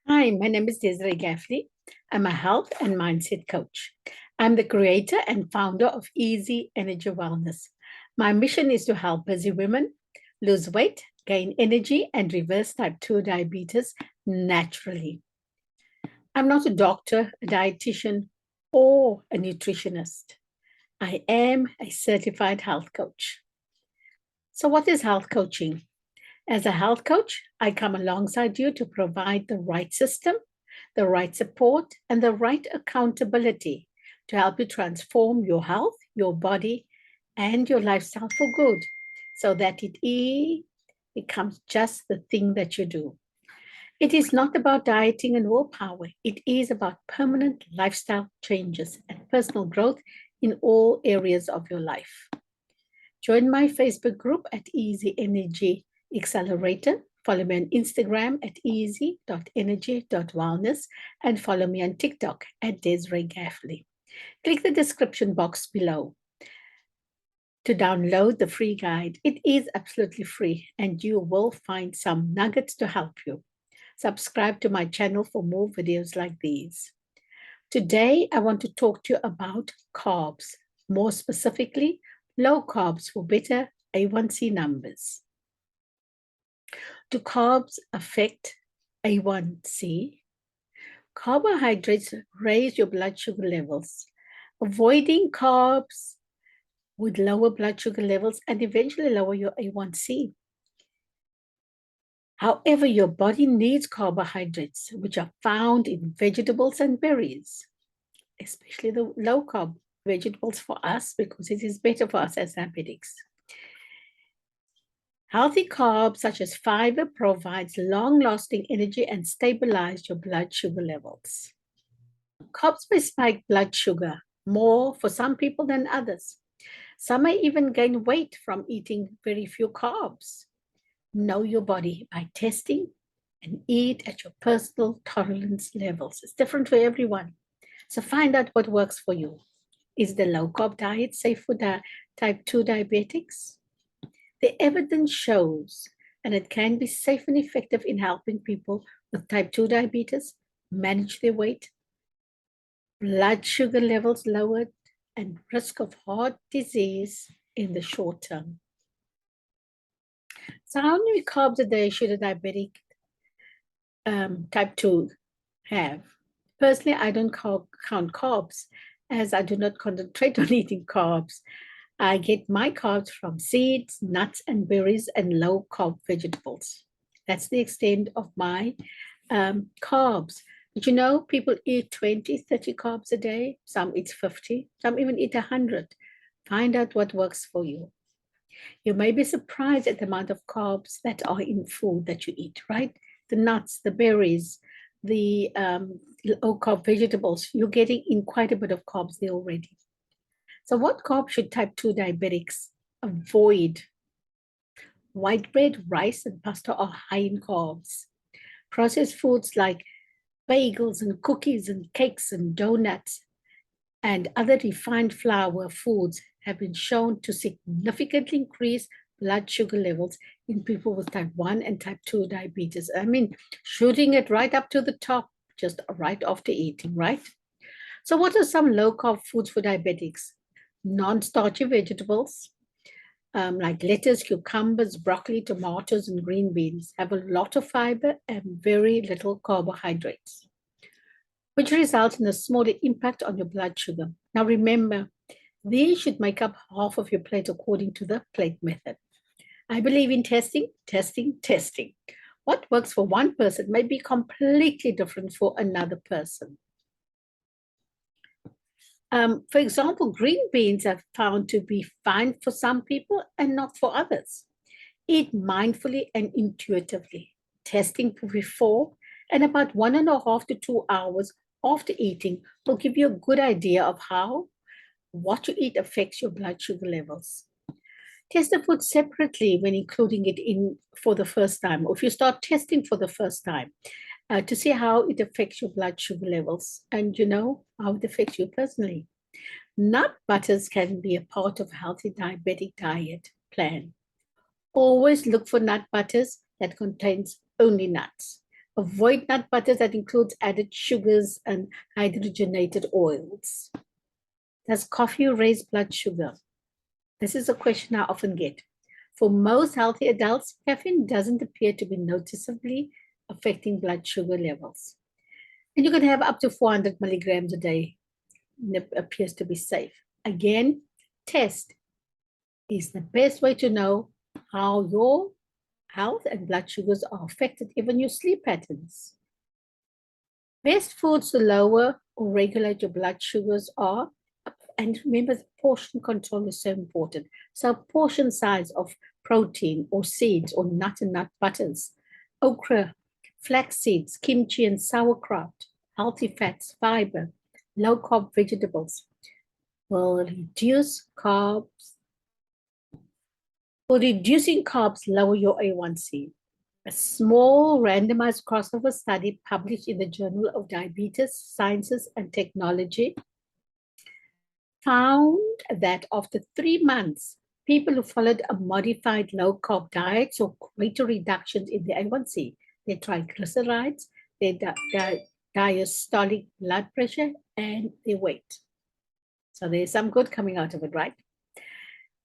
Hi, my name is Desiree Gaffley. I'm a health and mindset coach. I'm the creator and founder of Easy Energy Wellness. My mission is to help busy women lose weight, gain energy, and reverse type 2 diabetes naturally. I'm not a doctor, a dietitian, or a nutritionist. I am a certified health coach. So, what is health coaching? As a health coach, I come alongside you to provide the right system, the right support, and the right accountability to help you transform your health, your body, and your lifestyle for good so that becomes just the thing that you do. It is not about dieting and willpower, it is about permanent lifestyle changes and personal growth in all areas of your life. Join my Facebook group at Easy Energy Accelerator. Follow me on Instagram at easy.energy.wellness and follow me on TikTok at Desiree Gaffley. Click the description box below to download the free guide. It is absolutely free and you will find some nuggets to help you. Subscribe to my channel for more videos like these. Today, I want to talk to you about carbs, more specifically, low carbs for better A1C numbers. Do carbs affect A1C? Carbohydrates raise your blood sugar levels. Avoiding carbs would lower blood sugar levels and eventually lower your A1C. However, your body needs carbohydrates, which are found in vegetables and berries, especially the low carb vegetables for us because it is better for us as diabetics. Healthy carbs such as fiber provides long-lasting energy and stabilize your blood sugar levels. Carbs may spike blood sugar more for some people than others. Some may even gain weight from eating very few carbs. Know your body by testing and eat at your personal tolerance levels. It's different for everyone. So find out what works for you. Is the low carb diet safe for type 2 diabetics? The evidence shows, and it can be safe and effective in helping people with type 2 diabetes manage their weight, blood sugar levels lowered, and risk of heart disease in the short term. So how many carbs a day should a diabetic type 2 have? Personally, I don't count carbs as I do not concentrate on eating carbs. I get my carbs from seeds, nuts, and berries and low carb vegetables. That's the extent of my carbs. But you know, people eat 20, 30 carbs a day. Some eat 50, some even eat 100. Find out what works for you. You may be surprised at the amount of carbs that are in food that you eat, right? The nuts, the berries, the low carb vegetables, you're getting in quite a bit of carbs there already. So what carbs should type 2 diabetics avoid? White bread, rice, and pasta are high in carbs. Processed foods like bagels and cookies and cakes and donuts and other refined flour foods have been shown to significantly increase blood sugar levels in people with type 1 and type 2 diabetes. I mean, shooting it right up to the top, just right after eating, right? So what are some low-carb foods for diabetics? Non-starchy vegetables, like lettuce, cucumbers, broccoli, tomatoes, and green beans have a lot of fiber and very little carbohydrates, which results in a smaller impact on your blood sugar. Now remember, these should make up half of your plate according to the plate method. I believe in testing, testing, testing. What works for one person may be completely different for another person. For example, green beans are found to be fine for some people and not for others. Eat mindfully and intuitively. Testing before and about 1.5 to 2 hours after eating will give you a good idea of how what you eat affects your blood sugar levels. Test the food separately when including it in for the first time, or if you start testing for the first time, to see how it affects your blood sugar levels and you know how it affects you personally. Nut butters can be a part of a healthy diabetic diet plan. Always look for nut butters that contains only nuts. Avoid nut butters that includes added sugars and hydrogenated oils. Does coffee raise blood sugar? This is a question I often get. For most healthy adults, caffeine doesn't appear to be noticeably affecting blood sugar levels. And you can have up to 400 milligrams a day. And it appears to be safe. Again, test is the best way to know how your health and blood sugars are affected, even your sleep patterns. Best foods to lower or regulate your blood sugars are, and remember, portion control is so important. So portion size of protein or seeds or nut and nut butters, okra, flax seeds, kimchi and sauerkraut, healthy fats, fiber, low carb vegetables will reduce carbs. Will reducing carbs lower your A1C? A small randomized crossover study published in the Journal of Diabetes, Sciences and Technology found that after 3 months, people who followed a modified low-carb diet saw greater reductions in their A1C, their triglycerides, their diastolic blood pressure, and their weight. So there's some good coming out of it, right?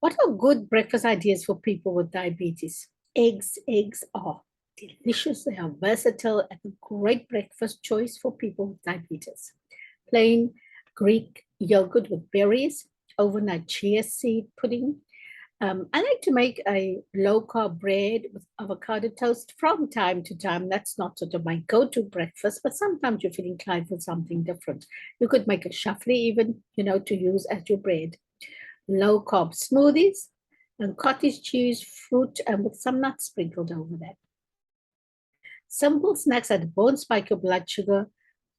What are good breakfast ideas for people with diabetes? Eggs. Eggs are delicious. They are versatile and a great breakfast choice for people with diabetes. Plain Greek yogurt with berries, overnight chia seed pudding. I like to make a low-carb bread with avocado toast from time to time. That's not sort of my go-to breakfast, but sometimes you feel inclined for something different. You could make a shuffle even, to use as your bread. Low-carb smoothies and cottage cheese, fruit, and with some nuts sprinkled over that. Simple snacks that won't spike your blood sugar.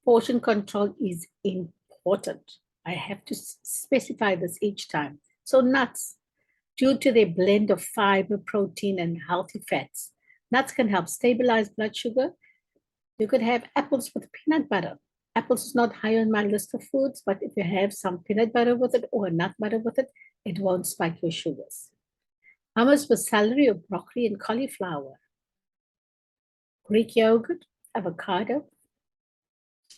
Portion control is important. I have to specify this each time. So nuts, due to their blend of fiber, protein, and healthy fats, nuts can help stabilize blood sugar. You could have apples with peanut butter. Apples is not high on my list of foods, but if you have some peanut butter with it or nut butter with it, it won't spike your sugars. Hummus with celery or broccoli and cauliflower. Greek yogurt, avocado,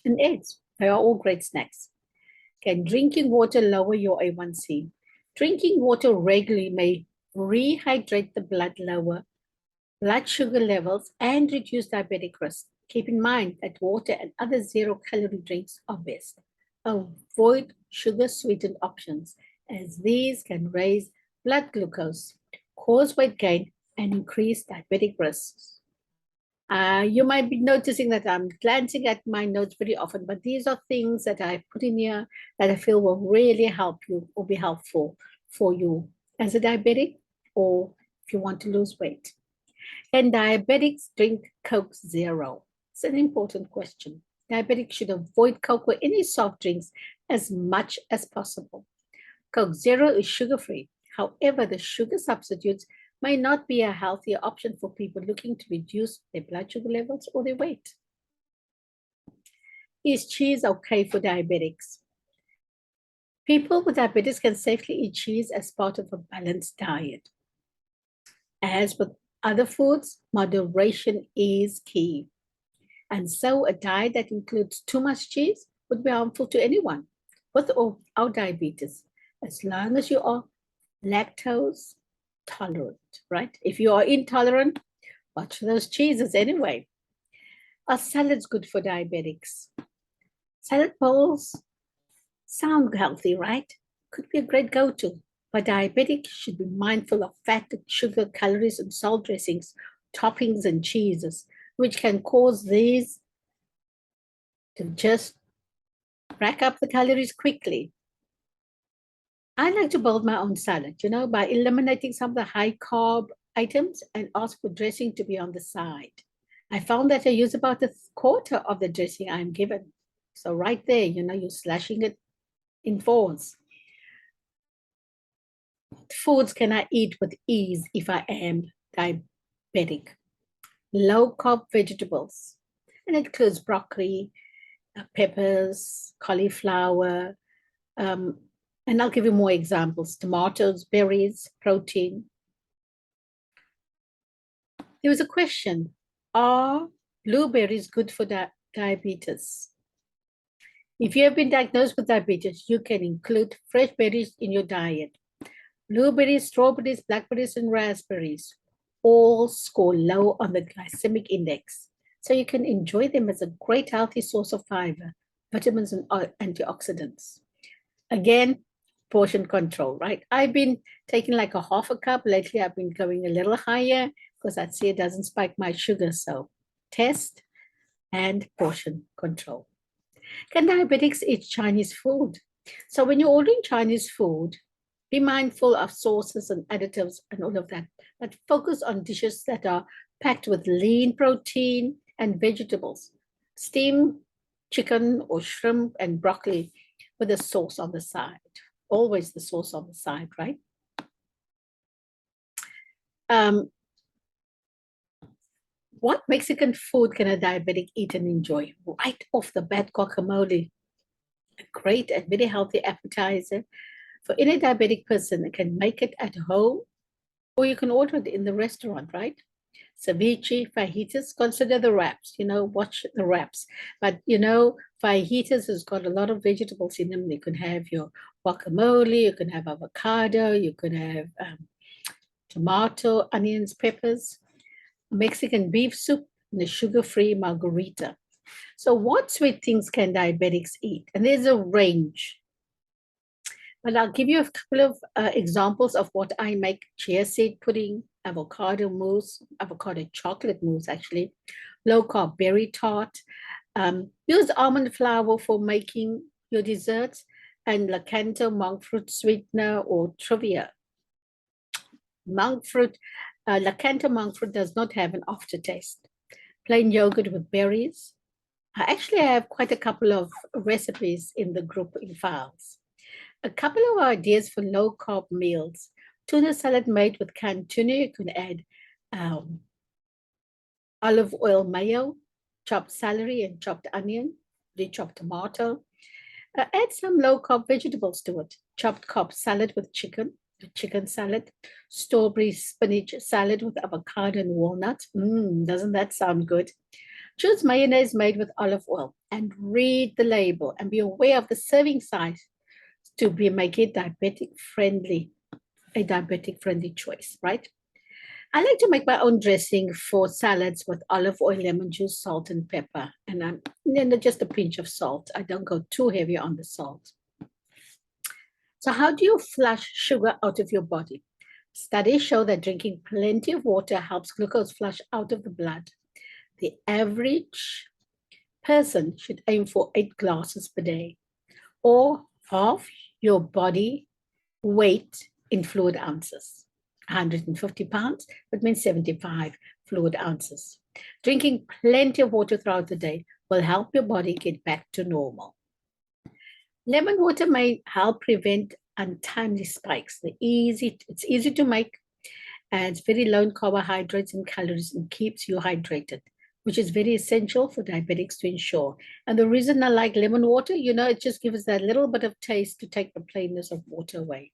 and eggs. They are all great snacks. Can drinking water lower your A1C? Drinking water regularly may rehydrate the blood, lower blood sugar levels, and reduce diabetic risk. Keep in mind that water and other zero-calorie drinks are best. Avoid sugar-sweetened options, as these can raise blood glucose, cause weight gain, and increase diabetic risks. You might be noticing that I'm glancing at my notes very often, but these are things that I put in here that I feel will really help you or be helpful for you as a diabetic or if you want to lose weight. Can diabetics drink Coke Zero? It's an important question. Diabetics should avoid Coke or any soft drinks as much as possible. Coke Zero is sugar-free. However, the sugar substitutes may not be a healthier option for people looking to reduce their blood sugar levels or their weight. Is cheese okay for diabetics? People with diabetes can safely eat cheese as part of a balanced diet. As with other foods, moderation is key. And so a diet that includes too much cheese would be harmful to anyone with or without diabetes, as long as you are lactose tolerant, right? If you are intolerant, watch those cheeses anyway. Are salads good for diabetics? Salad bowls sound healthy, right? Could be a great go-to, but diabetics should be mindful of fat, sugar, calories, and salt dressings, toppings, and cheeses, which can cause these to just rack up the calories quickly. I like to build my own salad, by eliminating some of the high carb items and ask for dressing to be on the side. I found that I use about a quarter of the dressing I'm given. So right there, you're slashing it in fours. What foods can I eat with ease if I am diabetic? Low carb vegetables, and it includes broccoli, peppers, cauliflower, and I'll give you more examples: tomatoes, berries, protein. There was a question: are Blueberries good for diabetes. If you have been diagnosed with diabetes, you can include fresh berries in your diet. Blueberries, strawberries, blackberries, and raspberries all score low on the glycemic index. So you can enjoy them as a great healthy source of fiber, vitamins, and antioxidants. Again, portion control, right? I've been taking like a half a cup. Lately, I've been going a little higher because I'd say it doesn't spike my sugar. So test and portion control. Can diabetics eat Chinese food? So when you're ordering Chinese food, be mindful of sauces and additives and all of that, but focus on dishes that are packed with lean protein and vegetables. Steam chicken or shrimp and broccoli with a sauce on the side. Always the sauce on the side, right? What Mexican food can a diabetic eat and enjoy? Right off the bat, guacamole, a great and very healthy appetizer for any diabetic person that can make it at home, or you can order it in the restaurant, right? Ceviche, fajitas, consider the wraps, watch the wraps. But, fajitas has got a lot of vegetables in them. You can have your guacamole, you can have avocado, you can have tomato, onions, peppers, Mexican beef soup, and a sugar-free margarita. So what sweet things can diabetics eat? And there's a range. But I'll give you a couple of examples of what I make: chia seed pudding, avocado mousse, avocado chocolate mousse, actually, low carb berry tart. Use almond flour for making your desserts, and Lakanto monk fruit sweetener or trivia. Lakanto monk fruit does not have an aftertaste. Plain yogurt with berries. I actually have quite a couple of recipes in the group in files. A couple of ideas for low carb meals: tuna salad made with canned tuna. You can add olive oil mayo, chopped celery and chopped onion, chopped tomato. Add some low carb vegetables to it: chopped Cobb salad with chicken salad, strawberry spinach salad with avocado and walnuts. Doesn't that sound good? Choose mayonnaise made with olive oil and read the label and be aware of the serving size to make it a diabetic friendly choice, right? I like to make my own dressing for salads with olive oil, lemon juice, salt, and pepper. And just a pinch of salt. I don't go too heavy on the salt. So how do you flush sugar out of your body? Studies show that drinking plenty of water helps glucose flush out of the blood. The average person should aim for 8 glasses per day, or half your body weight in fluid ounces. 150 pounds, that means 75 fluid ounces. Drinking plenty of water throughout the day will help your body get back to normal. Lemon water may help prevent untimely spikes. It's easy to make, and it's very low in carbohydrates and calories and keeps you hydrated, which is very essential for diabetics to ensure. And the reason I like lemon water, it just gives that little bit of taste to take the plainness of water away.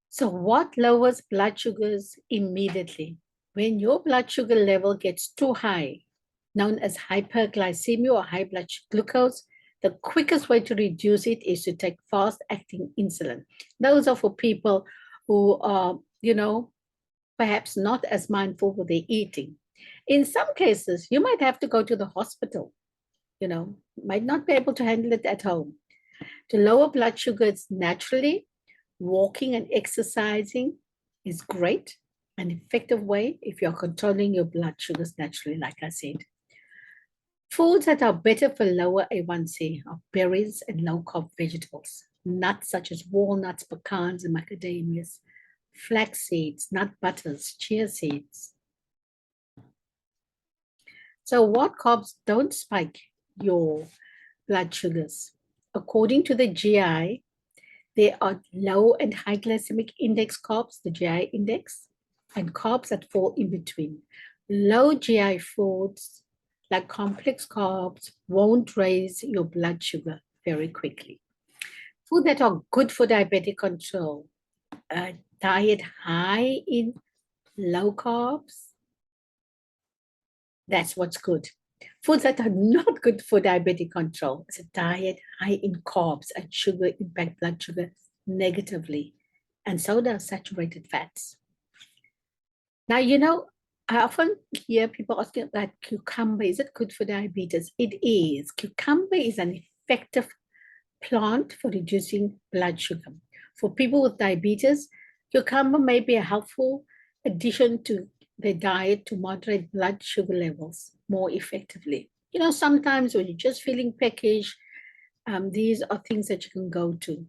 So what lowers blood sugars immediately? When your blood sugar level gets too high, known as hyperglycemia or high blood glucose, the quickest way to reduce it is to take fast-acting insulin. Those are for people who are, perhaps not as mindful with their eating. In some cases, you might have to go to the hospital, might not be able to handle it at home. To lower blood sugars naturally, walking and exercising is great, an effective way if you're controlling your blood sugars naturally, like I said. Foods that are better for lower A1C are berries and low-carb vegetables. Nuts such as walnuts, pecans, and macadamias. Flax seeds, nut butters, chia seeds. So what carbs don't spike your blood sugars? According to the GI, there are low and high glycemic index carbs, the GI index, and carbs that fall in between. Low GI foods like complex carbs won't raise your blood sugar very quickly. Food that are good for diabetic control: a diet high in low carbs, That's what's good. Foods that are not good for diabetic control is a diet high in carbs and sugar impact blood sugar negatively, and so does saturated fats. Now, I often hear people asking about cucumber. Is it good for diabetes? It is. Cucumber is an effective plant for reducing blood sugar. For people with diabetes, cucumber may be a helpful addition to their diet to moderate blood sugar levels more effectively. Sometimes when you're just feeling peckish, these are things that you can go to.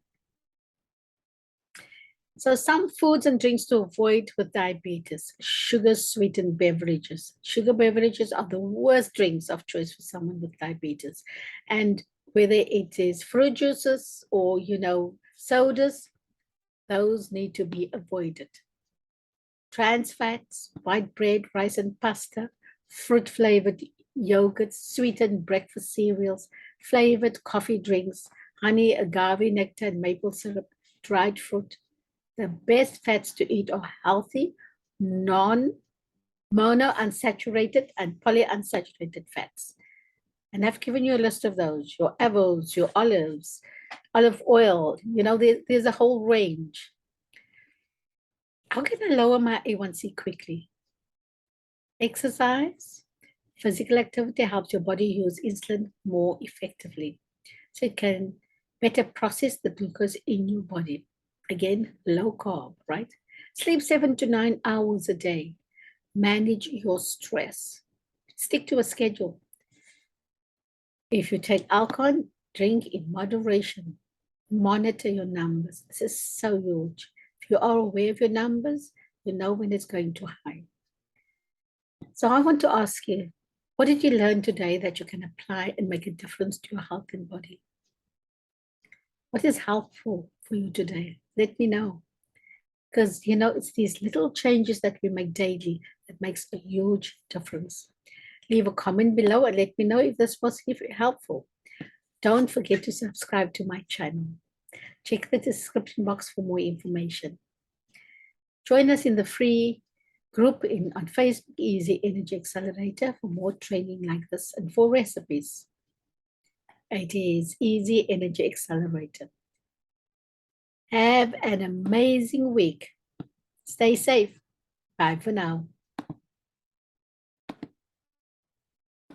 So some foods and drinks to avoid with diabetes: sugar-sweetened beverages. Sugar beverages are the worst drinks of choice for someone with diabetes. And whether it is fruit juices or, sodas, those need to be avoided. Trans fats, white bread, rice and pasta, fruit-flavored yogurts, sweetened breakfast cereals, flavored coffee drinks, honey, agave nectar, and maple syrup, dried fruit. The best fats to eat are healthy, non-monounsaturated and polyunsaturated fats. And I've given you a list of those: your avos, your olives, olive oil. There's a whole range. How can I lower my A1C quickly? Exercise. Physical activity helps your body use insulin more effectively, so it can better process the glucose in your body. Again, low carb, right? Sleep 7 to 9 hours a day. Manage your stress. Stick to a schedule. If you take alcohol, drink in moderation. Monitor your numbers. This is so huge. If you are aware of your numbers, you know when it's going too high. So I want to ask you, what did you learn today that you can apply and make a difference to your health and body? What is helpful for you today? Let me know. Because, it's these little changes that we make daily that makes a huge difference. Leave a comment below and let me know if this was helpful. Don't forget to subscribe to my channel. Check the description box for more information. Join us in the free group on Facebook, Easy Energy Accelerator, for more training like this and for recipes. It is Easy Energy Accelerator. Have an amazing week. Stay safe. Bye for now.